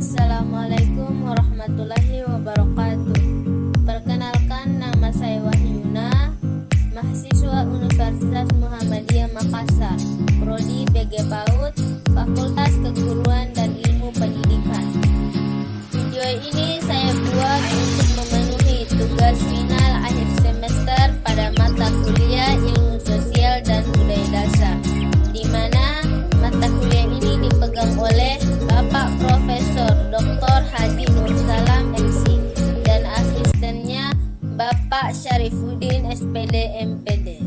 Assalamualaikum warahmatullahi wabarakatuh. Perkenalkan, nama saya Wahyuna, mahasiswa Universitas Muhammadiyah Makassar, Prodi BG PAUD, Fakultas Keguruan dan Ilmu Pendidikan. Video ini saya buat untuk memenuhi tugas final akhir semester pada mata kuliah Ilmu Sosial dan Budaya Dasar, di mana mata kuliah ini dipegang oleh Bapak Profesor Dr. Haji Nursalam MC dan asistennya Bapak Syarifuddin SPD MPD.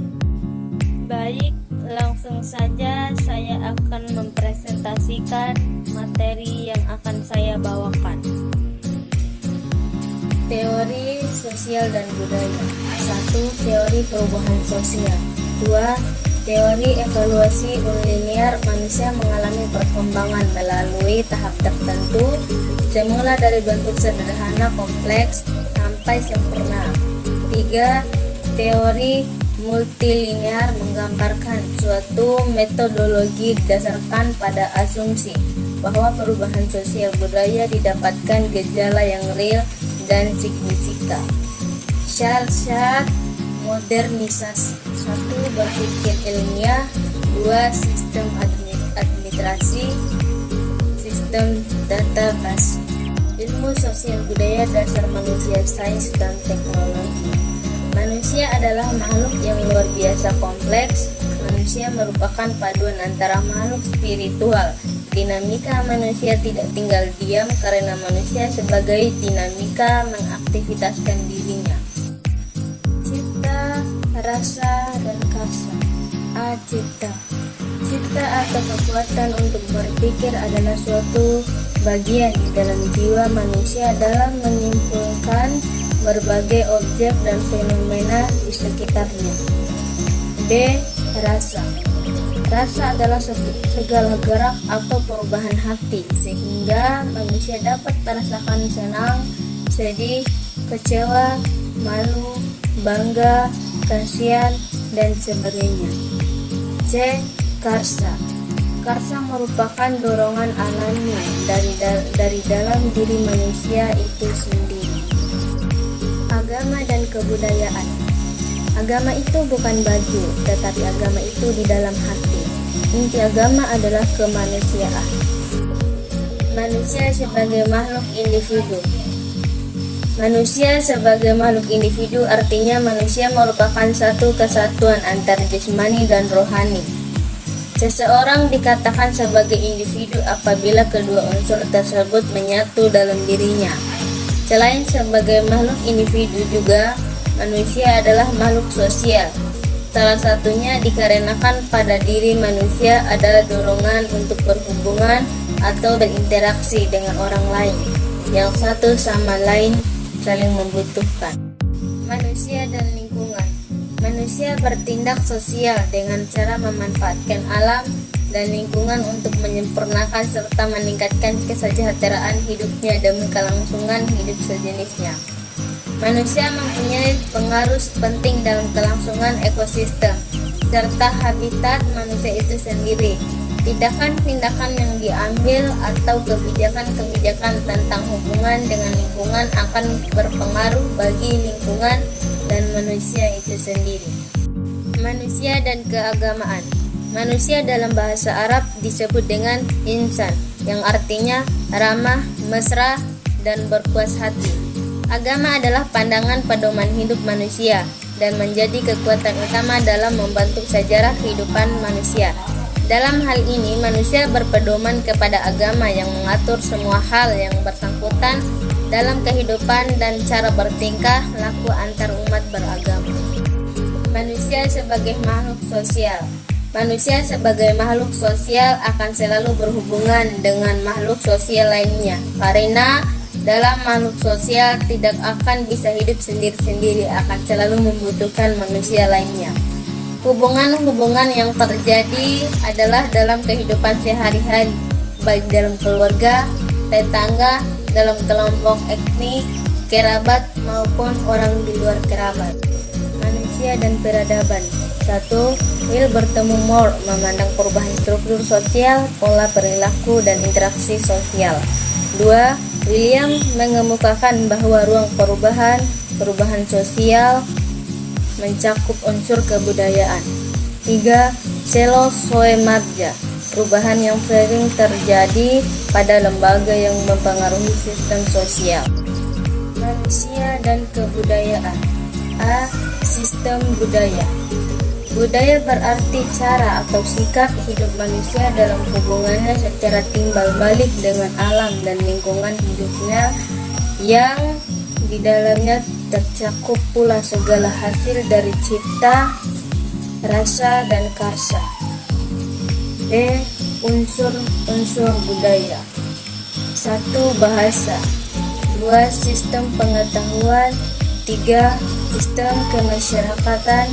Baik, langsung saja saya akan mempresentasikan materi yang akan saya bawakan. Teori sosial dan budaya. 1. Teori perubahan sosial. 2. Teori evolusi unilinear. Manusia mengalami perkembangan melalui tahap tertentu, semula dari bentuk sederhana kompleks sampai sempurna. 3. Teori multilinear menggambarkan suatu metodologi didasarkan pada asumsi bahwa perubahan sosial budaya didapatkan gejala yang real dan signifikan. Syarat modernisasi. 1. Berpikir ilmiah. 2. Sistem administrasi. Sistem database. Ilmu sosial budaya dasar manusia, sains dan teknologi. Manusia adalah makhluk yang luar biasa kompleks. Manusia merupakan paduan antara makhluk spiritual. Dinamika manusia tidak tinggal diam karena manusia sebagai dinamika mengaktivitaskan dirinya. Cipta, rasa, dan karsa. A. Cipta. Cipta atau kekuatan untuk berpikir adalah suatu bagian di dalam jiwa manusia dalam menyimpulkan berbagai objek dan fenomena di sekitarnya. B. Rasa. Rasa adalah segala gerak atau perubahan hati, sehingga manusia dapat merasakan senang, sedih, kecewa, malu, bangga, kasihan, dan sebagainya. C. Karsa. Karsa merupakan dorongan alami dari dalam diri manusia itu sendiri. Agama dan kebudayaan. Agama itu bukan baju, tetapi agama itu di dalam hati. Inti agama adalah kemanusiaan. Manusia sebagai makhluk individu. Manusia sebagai makhluk individu artinya manusia merupakan satu kesatuan antara jasmani dan rohani. Seseorang dikatakan sebagai individu apabila kedua unsur tersebut menyatu dalam dirinya. Selain sebagai makhluk individu juga, manusia adalah makhluk sosial. Salah satunya dikarenakan pada diri manusia ada dorongan untuk berhubungan atau berinteraksi dengan orang lain, yang satu sama lain saling membutuhkan. Manusia dan lingkungan. Manusia bertindak sosial dengan cara memanfaatkan alam dan lingkungan untuk menyempurnakan serta meningkatkan kesejahteraan hidupnya demi kelangsungan hidup sejenisnya. Manusia mempunyai pengaruh penting dalam kelangsungan ekosistem serta habitat manusia itu sendiri. Tindakan-tindakan yang diambil atau kebijakan-kebijakan tentang hubungan dengan lingkungan akan berpengaruh bagi lingkungan dan manusia itu sendiri. Manusia dan keagamaan. Manusia dalam bahasa Arab disebut dengan insan, yang artinya ramah, mesra, dan berpuas hati. Agama adalah pandangan pedoman hidup manusia dan menjadi kekuatan utama dalam membentuk sejarah kehidupan manusia. Dalam hal ini, manusia berpedoman kepada agama yang mengatur semua hal yang bersangkutan dalam kehidupan dan cara bertingkah laku antar umat beragama. Manusia sebagai makhluk sosial. Manusia sebagai makhluk sosial akan selalu berhubungan dengan makhluk sosial lainnya, karena dalam makhluk sosial tidak akan bisa hidup sendiri-sendiri, akan selalu membutuhkan manusia lainnya. Hubungan-hubungan yang terjadi adalah dalam kehidupan sehari-hari, baik dalam keluarga, tetangga, dalam kelompok etnik, kerabat, maupun orang di luar kerabat. Manusia dan peradaban. 1. Will bertemu Moore memandang perubahan struktur sosial, pola perilaku, dan interaksi sosial. 2. William mengemukakan bahwa ruang perubahan sosial mencakup unsur kebudayaan. 3. Celo Soe Marja, perubahan yang sering terjadi pada lembaga yang mempengaruhi sistem sosial. Manusia dan kebudayaan. A. Sistem budaya. Budaya berarti cara atau sikap hidup manusia dalam hubungannya secara timbal balik dengan alam dan lingkungan hidupnya, yang di dalamnya tercakup pula segala hasil dari cipta, rasa, dan karsa. B. Unsur-unsur budaya. 1. Bahasa. 2. Sistem pengetahuan. 3. Sistem kemasyarakatan.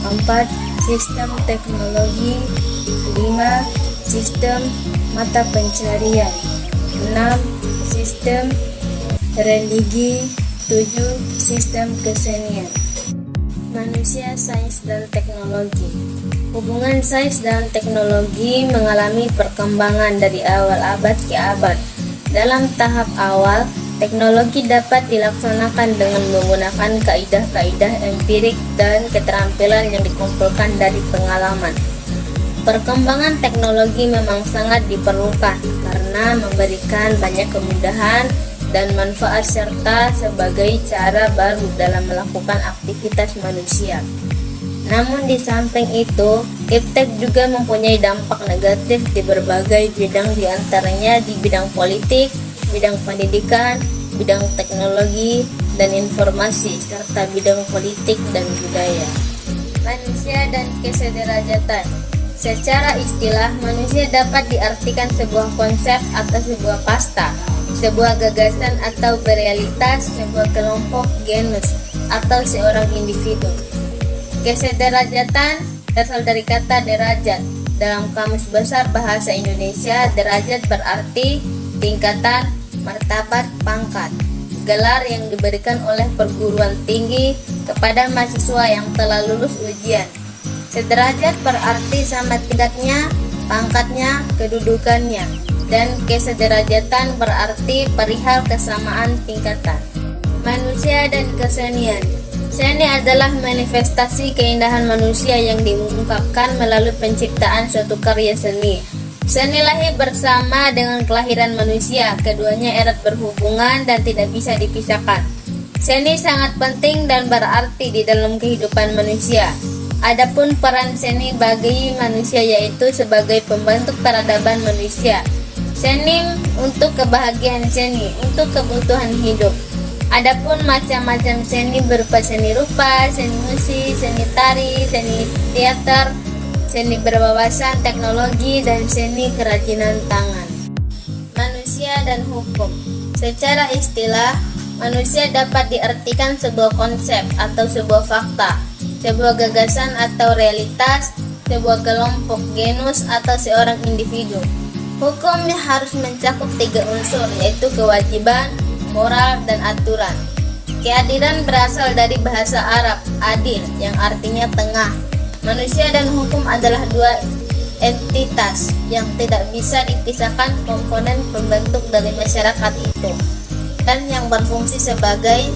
4. Sistem teknologi. 5. Sistem mata pencarian. 6. Sistem religi. 7. Sistem kesenian. Manusia, sains, dan teknologi. Hubungan sains dan teknologi mengalami perkembangan dari awal abad ke abad. Dalam tahap awal, teknologi dapat dilaksanakan dengan menggunakan kaidah-kaidah empirik dan keterampilan yang dikumpulkan dari pengalaman. Perkembangan teknologi memang sangat diperlukan karena memberikan banyak kemudahan dan manfaat serta sebagai cara baru dalam melakukan aktivitas manusia. Namun di samping itu, iptek juga mempunyai dampak negatif di berbagai bidang, diantaranya di bidang politik, bidang pendidikan, bidang teknologi dan informasi, serta bidang politik dan budaya. Manusia dan kesederajatan. Secara istilah, manusia dapat diartikan sebuah konsep atau sebuah kasta, sebuah gagasan atau berealitas, sebuah kelompok, genus, atau seorang individu. Kesederajatan berasal dari kata derajat. Dalam Kamus Besar Bahasa Indonesia, derajat berarti tingkatan, martabat, pangkat, gelar yang diberikan oleh perguruan tinggi kepada mahasiswa yang telah lulus ujian. Sederajat berarti sama tingkatnya, pangkatnya, kedudukannya, dan kesederajatan berarti perihal kesamaan tingkatan. Manusia dan kesenian. Seni adalah manifestasi keindahan manusia yang diungkapkan melalui penciptaan suatu karya seni. Seni lahir bersama dengan kelahiran manusia, keduanya erat berhubungan dan tidak bisa dipisahkan. Seni sangat penting dan berarti di dalam kehidupan manusia. Adapun peran seni bagi manusia yaitu sebagai pembentuk peradaban manusia. Seni untuk kebahagiaan seni, untuk kebutuhan hidup. Adapun macam-macam seni berupa seni rupa, seni musik, seni tari, seni teater, seni berwawasan teknologi, dan seni kerajinan tangan. Manusia dan hukum. Secara istilah, manusia dapat diartikan sebuah konsep atau sebuah fakta, sebuah gagasan atau realitas, sebuah kelompok, genus, atau seorang individu. Hukumnya harus mencakup 3 unsur, yaitu kewajiban, moral, dan aturan. Keadilan berasal dari bahasa Arab adil yang artinya tengah. Manusia dan hukum adalah 2 entitas yang tidak bisa dipisahkan komponen pembentuk dari masyarakat itu, dan yang berfungsi sebagai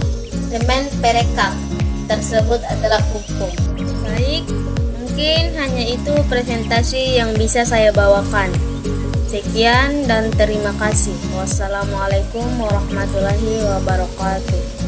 semen perekat tersebut adalah hukum. Baik, mungkin hanya itu presentasi yang bisa saya bawakan. Sekian dan terima kasih. Wassalamualaikum warahmatullahi wabarakatuh.